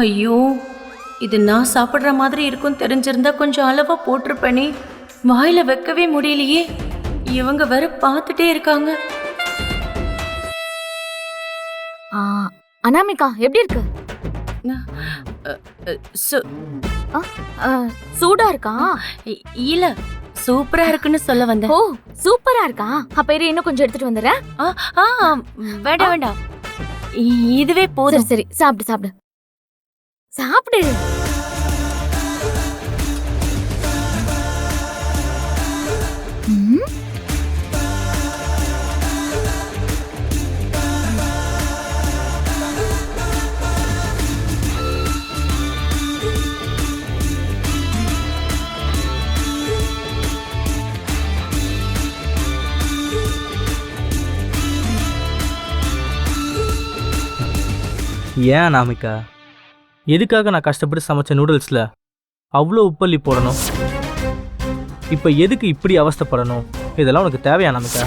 ஐயோ, இது நான் சாப்பிட்ற மாதிரி இருக்கும் தெரிஞ்சிருந்தா கொஞ்சம் அளவா போட்டிருப்பேனே. வாயில வைக்கவே முடியலையே. இவங்க வேற பார்த்துட்டே இருக்காங்க. ஆ, அனாமிகா எப்படி இருக்கு? அ, அ, சு- ஆ, ஆ, சூடா இருக்கா? இல்ல, சூப்பரா இருக்குன்னு சொல்ல வந்தேன். ஓ, சூப்பரா இருக்கா? அப்ப இரு, இன்னும் கொஞ்சம் எடுத்துட்டு வந்துடுறேன். ஆ, ஆ, வேண்டாம் வேண்டாம், இதுவே சரி போதும். சரி, சாப்பிடு சாப்பிடு சாப்பிடு. ம், ஏன் அனாமிகா, எதுக்காக நான் கஷ்டப்பட்டு சமைச்ச நூடுல்ஸில் அவ்வளோ உப்பள்ளி போடணும்? இப்போ எதுக்கு இப்படி அவஸ்தைப்படணும்? இதெல்லாம் உனக்கு தேவையா அனாமிகா?